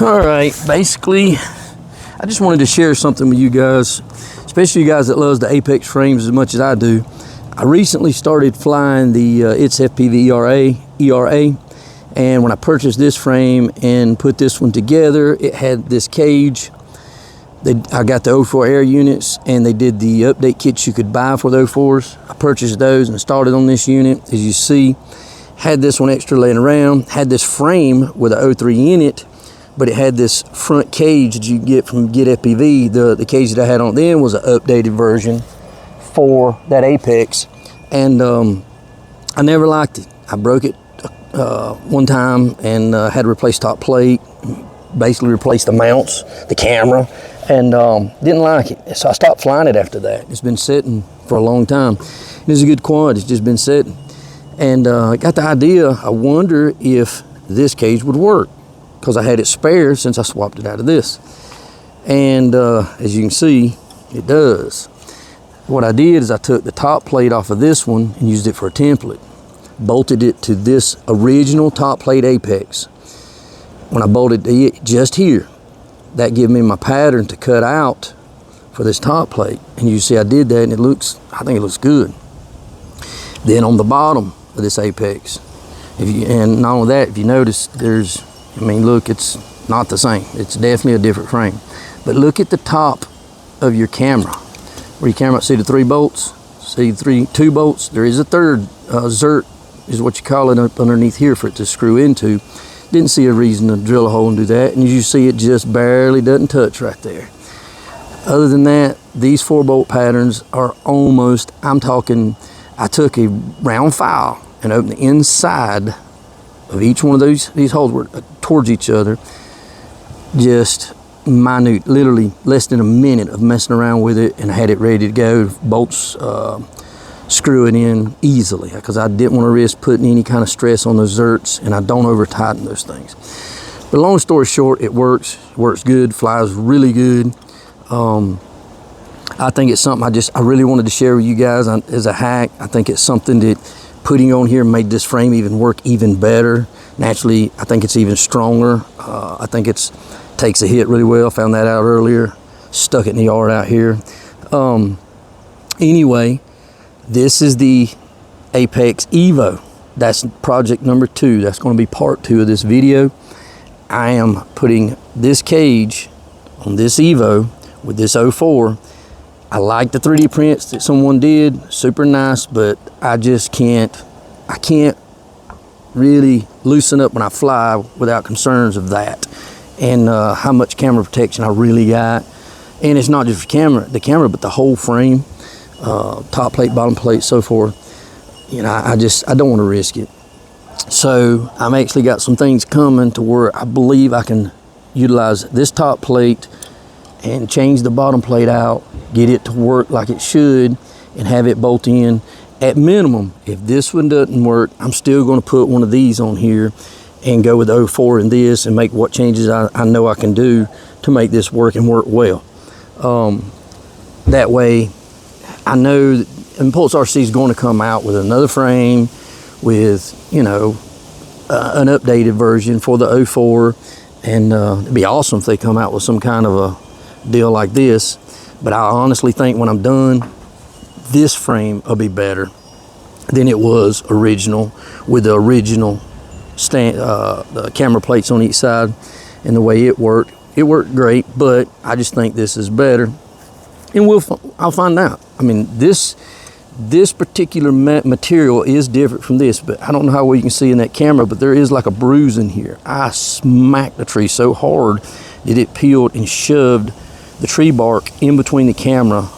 All right, basically, I just wanted to share something with you guys, especially you guys that loves the Apex frames as much as I do. I recently started flying the It's FPV ERA, and when I purchased this frame and put this one together, it had this cage. I got the 04 air units, and they did the update kits you could buy for the 04s. I purchased those and started on this unit. As you see, had this one extra laying around, had this frame with a 03 in it, but it had this front cage that you get from Get FPV. The cage that I had on then was an updated version for that Apex, and I never liked it. I broke it one time and had to replace top plate, basically replace the mounts, the camera, and didn't like it. So I stopped flying it after that. It's been sitting for a long time. It's a good quad, it's just been sitting. And I got the idea, I wonder if this cage would work, because I had it spare since I swapped it out of this. And as you can see, it does. What I did is I took the top plate off of this one and used it for a template. Bolted it to this original top plate Apex. When I bolted it just here, that gave me my pattern to cut out for this top plate. And you see I did that, and I think it looks good. Then on the bottom of this Apex, and not only that, if you notice, look, it's not the same. It's definitely a different frame. But look at the top of your camera. Where your camera, see the 3 bolts? See 2 bolts? There is a third, zert is what you call it, up underneath here for it to screw into. Didn't see a reason to drill a hole and do that. And as you see, it just barely doesn't touch right there. Other than that, these 4 bolt patterns are almost, I took a round file and opened the inside of each one of these holes were towards each other. Just minute, literally less than a minute of messing around with it, and I had it ready to go. Bolts screw it in easily, because I didn't want to risk putting any kind of stress on those zerts, and I don't over tighten those things. But long story short, it works good, flies really good. I think it's something I really wanted to share with you guys as a hack. I think it's something that putting on here made this frame even work even better. Naturally, I think it's even stronger. I think it takes a hit really well. Found that out earlier. Stuck it in the yard out here. Anyway, this is the Apex EVO. That's project number 2. That's going to be part 2 of this video. I am putting this cage on this EVO with this 04. I like the 3D prints that someone did, super nice, but I can't really loosen up when I fly without concerns of that, and how much camera protection I really got. And it's not just the camera, but the whole frame, top plate, bottom plate, so forth. I don't want to risk it. So I'm actually got some things coming to where I believe I can utilize this top plate and change the bottom plate out, get it to work like it should, and have it bolt in. At minimum, if this one doesn't work, I'm still going to put one of these on here and go with the 04 and this, and make what changes I know I can do to make this work and work well. That way, I know that Impulse RC is going to come out with another frame with, an updated version for the 04, and it'd be awesome if they come out with some kind of a deal like this. But I honestly think when I'm done, this frame will be better than it was original, with the original the camera plates on each side, and the way it worked great. But I just think this is better, and I'll find out. This particular material is different from this, but I don't know how well you can see in that camera, but there is like a bruise in here. I smacked the tree so hard that it peeled and shoved the tree bark in between the camera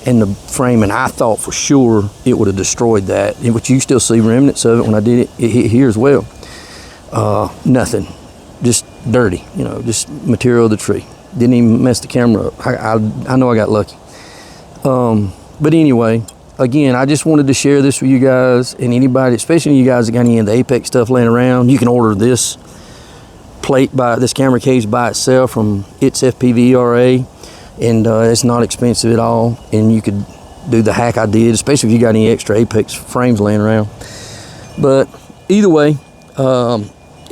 and the frame, and I thought for sure it would have destroyed that, which you still see remnants of it when I did it. It hit here as well. Nothing, just dirty, just material of the tree. Didn't even mess the camera up. I know I got lucky. But anyway, again, I just wanted to share this with you guys, and anybody, especially you guys that got any of the Apex stuff laying around, you can order this this camera cage by itself from It's FPV ERA. And it's not expensive at all, and you could do the hack I did, especially if you got any extra Apex frames laying around. But either way,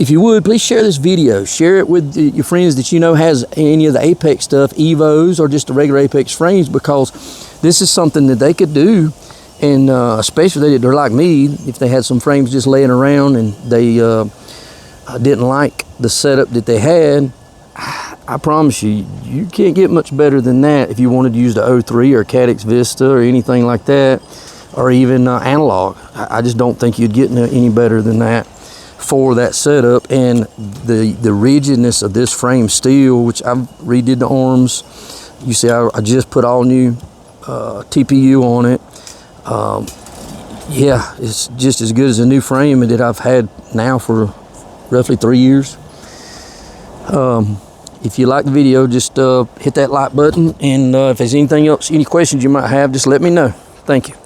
if you would, please share this video. Share it with your friends that you know has any of the Apex stuff, EVOs or just the regular Apex frames, because this is something that they could do. And especially if they're like me, if they had some frames just laying around and they didn't like the setup that they had, I promise you, you can't get much better than that if you wanted to use the O3 or Caddx Vista or anything like that, or even analog. I just don't think you'd get any better than that for that setup. And the rigidness of this frame steel, which I've redid the arms. You see, I just put all new TPU on it. Yeah, it's just as good as a new frame that I've had now for roughly 3 years. If you like the video, just hit that like button, and if there's anything else, any questions you might have, just let me know. Thank you.